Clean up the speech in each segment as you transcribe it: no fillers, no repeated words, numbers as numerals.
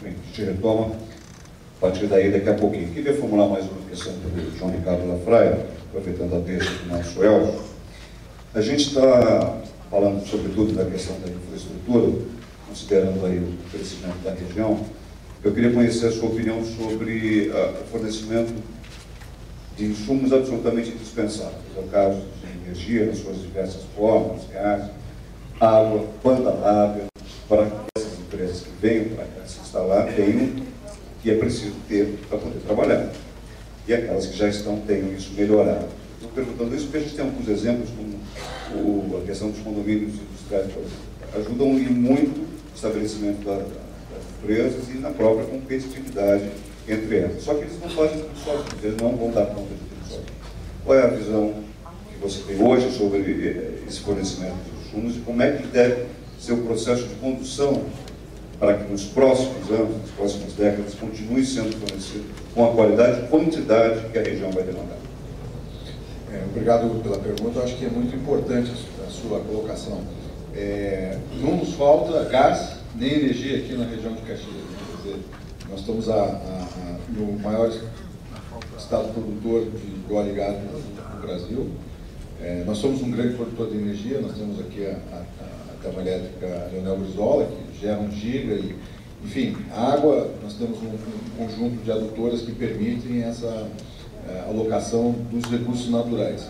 bem, a gente retoma a partir daí daqui a pouquinho. Queria formular mais uma questão para o João Ricardo Lafraia, aproveitando a deixa do nosso Elcio. A gente está falando sobretudo da questão da infraestrutura, considerando aí o crescimento da região. Eu queria conhecer a sua opinião sobre o fornecimento de insumos absolutamente indispensáveis, é o caso de energia nas suas diversas formas, gás, água, banda larga, para que essas empresas que venham para cá se instalar tenham o que é preciso ter para poder trabalhar. E aquelas que já estão tenham isso melhorado. Estou perguntando isso porque a gente tem alguns exemplos, como a questão dos condomínios industriais, por exemplo, ajudam muito o estabelecimento das empresas e na própria competitividade entre elas. Só que eles não fazem tudo sozinhos, eles não vão dar conta de tudo sozinhos. Qual é a visão que você tem hoje sobre esse fornecimento de insumos e como é que deve ser o processo de condução para que nos próximos anos, nas próximas décadas, continue sendo fornecido com a qualidade e quantidade que a região vai demandar? Obrigado pela pergunta. Eu acho que é muito importante a sua colocação. Não nos falta gás nem energia aqui na região de Caxias. Quer dizer, nós estamos no maior estado produtor de óleo e gás do Brasil. Nós somos um grande produtor de energia. Nós temos aqui a termoelétrica Leonel Brizola, que gera 1 giga. Enfim, a água, nós temos um conjunto de adutoras que permitem essa alocação dos recursos naturais.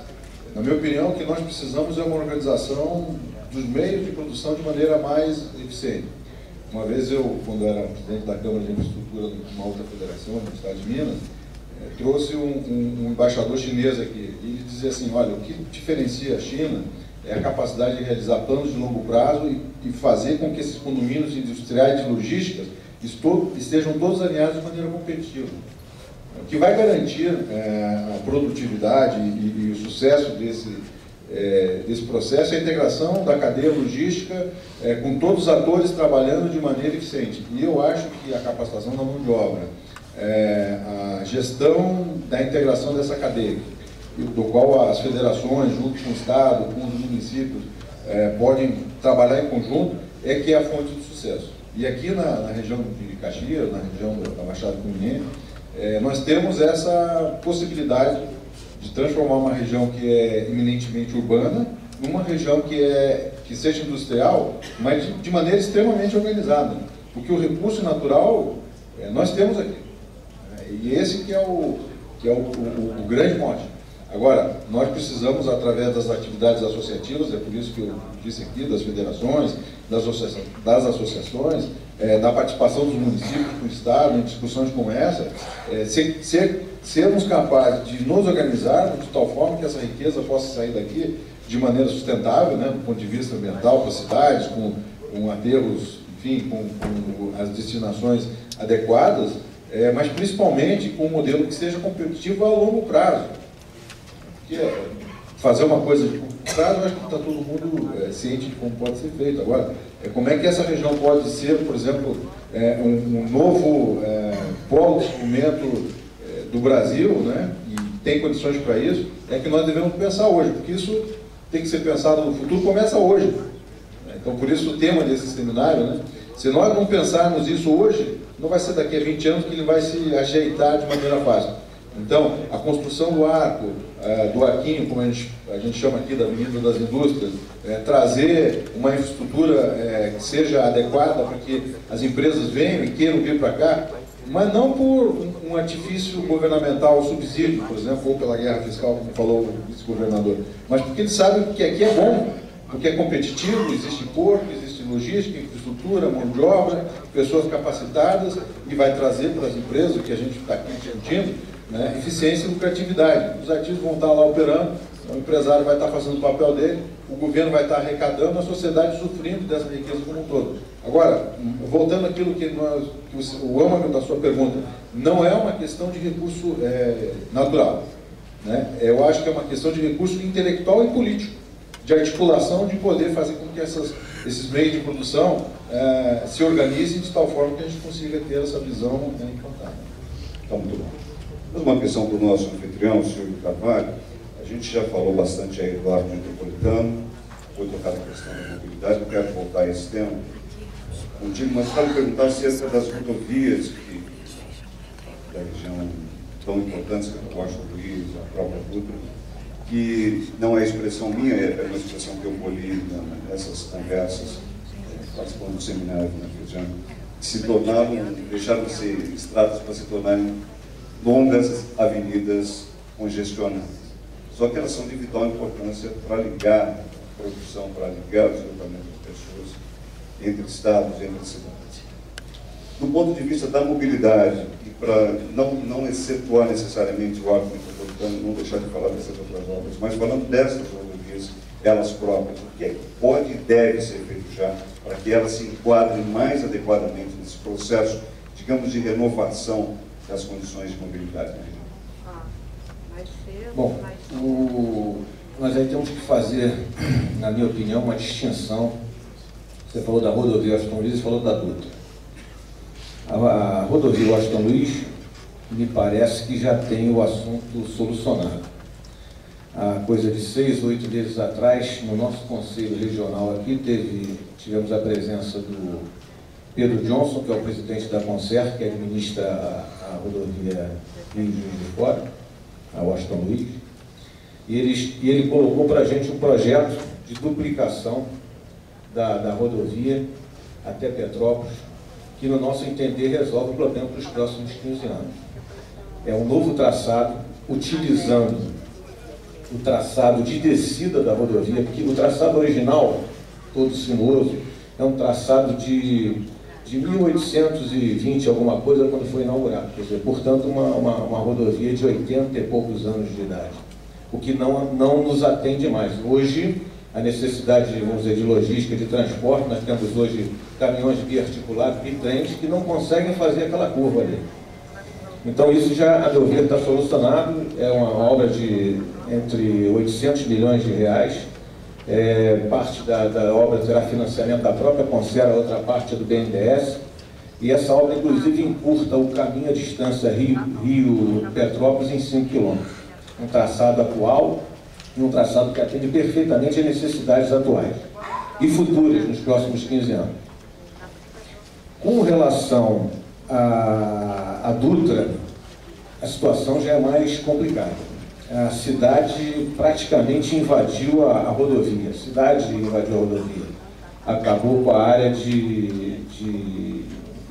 Na minha opinião, o que nós precisamos é uma organização dos meios de produção de maneira mais eficiente. Uma vez eu, quando era presidente da Câmara de Infraestrutura de uma outra federação, no estado de Minas, trouxe um embaixador chinês aqui, e ele dizia assim, olha, o que diferencia a China é a capacidade de realizar planos de longo prazo e fazer com que esses condomínios industriais de logística estejam todos alinhados de maneira competitiva. O que vai garantir a produtividade e o sucesso desse processo é a integração da cadeia logística com todos os atores trabalhando de maneira eficiente. E eu acho que a capacitação da mão de obra, a gestão da integração dessa cadeia, do qual as federações, junto com o Estado, com os municípios, podem trabalhar em conjunto, é que é a fonte do sucesso. E aqui na região de Caxias, na região da Baixada Fluminense, nós temos essa possibilidade de transformar uma região que é eminentemente urbana numa região que seja industrial, mas de maneira extremamente organizada. Porque o recurso natural nós temos aqui. E esse que é o grande mote. Agora, nós precisamos, através das atividades associativas, é por isso que eu disse aqui, das federações, das associações, da participação dos municípios, do Estado, em discussões como essa, sermos capazes de nos organizarmos de tal forma que essa riqueza possa sair daqui de maneira sustentável, né, do ponto de vista ambiental, para as cidades, com aterros, enfim, com as destinações adequadas, mas principalmente com um modelo que seja competitivo a longo prazo. Porque fazer uma coisa de curto prazo, eu acho que está todo mundo ciente de como pode ser feito. Agora, como é que essa região pode ser, por exemplo, um novo polo de desenvolvimento do Brasil, né, e tem condições para isso, é que nós devemos pensar hoje, porque isso tem que ser pensado no futuro, começa hoje. Então, por isso o tema desse seminário, né, se nós não pensarmos isso hoje, não vai ser daqui a 20 anos que ele vai se ajeitar de maneira fácil. Então, a construção do arco, do arquinho, como a gente chama aqui da Avenida das Indústrias, trazer uma infraestrutura que seja adequada para que as empresas venham e queiram vir para cá, mas não por um artifício governamental, um subsídio, por exemplo, ou pela guerra fiscal, como falou o vice-governador, mas porque eles sabem que aqui é bom, porque é competitivo, existe porto, existe logística, infraestrutura, mão de obra, pessoas capacitadas, e vai trazer para as empresas, o que a gente está aqui discutindo, né, eficiência e lucratividade. Os artistas vão estar lá operando, o empresário vai estar fazendo o papel dele, o governo vai estar arrecadando, a sociedade sofrendo dessa riqueza como um todo. Agora, voltando àquilo que o âmago da sua pergunta, não é uma questão de recurso natural, né? Eu acho que é uma questão de recurso intelectual e político, de articulação, de poder fazer com que esses meios de produção se organizem de tal forma que a gente consiga ter essa visão implantada. Está muito bom. Mais uma questão para o nosso anfitrião, Silvio Carvalho. A gente já falou bastante aí do arco metropolitano, foi tocada a questão da mobilidade, eu quero voltar a esse tema. contigo, mas para lhe perguntar acerca das rodovias que, da região tão importantes, como a Costa Luiz, a própria Dutra, que não é expressão minha, é uma expressão que eu colhi nessas conversas, participando do seminário na região, que se tornaram, deixaram de ser estradas para se tornarem longas avenidas congestionadas. Só que elas são de vital importância para ligar a produção, para ligar o deslocamento das pessoas entre estados, entre cidades. Do ponto de vista da mobilidade, e para não excetuar necessariamente o arco metropolitano, não deixar de falar dessas outras obras, mas falando dessas rodovias, elas próprias, o que é que pode e deve ser feito já para que elas se enquadrem mais adequadamente nesse processo, digamos, de renovação das condições de mobilidade na região? Bom, nós aí temos que fazer, na minha opinião, uma distinção. Você falou da rodovia Washington Luiz e falou da Dutra. A rodovia Washington Luiz, me parece que já tem o assunto solucionado. Há coisa de 6, 8 meses atrás, no nosso conselho regional aqui, tivemos a presença do Pedro Johnson, que é o presidente da Concer, que administra a rodovia Rio de Juiz de Fora, a Washington Luiz, e ele colocou para a gente um projeto de duplicação da rodovia até Petrópolis, que, no nosso entender, resolve o problema para os próximos 15 anos. É um novo traçado, utilizando o traçado de descida da rodovia, porque o traçado original, todo sinuoso, é um traçado de 1820, alguma coisa, quando foi inaugurado. Quer dizer, portanto, uma rodovia de 80 e poucos anos de idade, o que não nos atende mais. Hoje, a necessidade, vamos dizer, de logística, de transporte, nós temos hoje caminhões biarticulados e trens que não conseguem fazer aquela curva ali. Então, isso já, a meu ver, está solucionado. É uma obra de entre 800 milhões de reais. Parte da obra terá financiamento da própria Concer, a outra parte é do BNDES. E essa obra, inclusive, encurta o caminho à distância Rio-Petrópolis em 5 quilômetros. Um traçado atual e um traçado que atende perfeitamente às necessidades atuais e futuras, nos próximos 15 anos. Com relação à Dutra, a situação já é mais complicada. A cidade praticamente invadiu a rodovia. A cidade invadiu a rodovia. Acabou com a área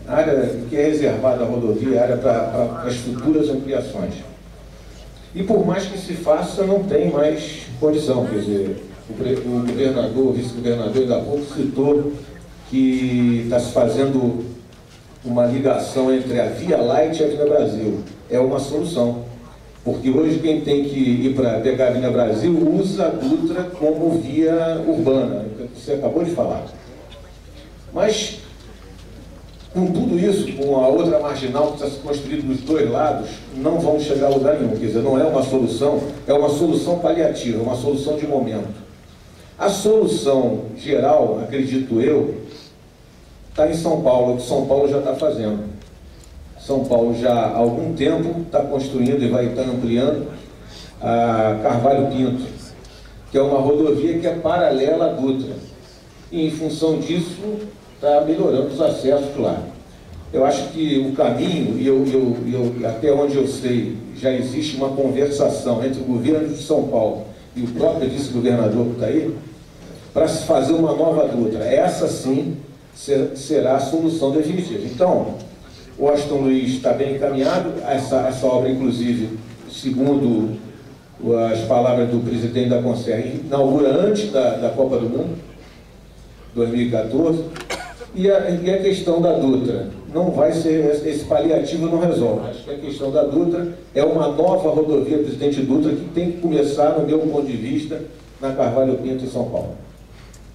área que é reservada à rodovia, área para as futuras ampliações. E por mais que se faça, não tem mais condição. Quer dizer, o governador, o vice-governador, ainda há pouco citou que está se fazendo uma ligação entre a Via Light e a Avenida Brasil. É uma solução. Porque hoje quem tem que ir para pegar a Avenida Brasil usa a Dutra como via urbana, que você acabou de falar. Mas, com tudo isso, com a outra marginal que está se construindo dos dois lados, não vamos chegar a lugar nenhum. Quer dizer, não é uma solução, é uma solução paliativa, uma solução de momento. A solução geral, acredito eu, está em São Paulo, o que São Paulo já está fazendo. São Paulo já há algum tempo está construindo e vai estar ampliando a Carvalho Pinto, que é uma rodovia que é paralela à Dutra. E, em função disso, está melhorando os acessos lá. Eu acho que o caminho, e até onde eu sei, já existe uma conversação entre o governo de São Paulo e o próprio vice-governador que está aí, para se fazer uma nova Dutra. Essa, sim, será a solução definitiva. Então, o Washington Luiz está bem encaminhado. Essa obra, inclusive, segundo as palavras do presidente da Concer, inaugura antes da Copa do Mundo, 2014. E a questão da Dutra não vai ser, esse paliativo não resolve. Acho que a questão da Dutra é uma nova rodovia Presidente Dutra que tem que começar, no meu ponto de vista, na Carvalho Pinto, em São Paulo.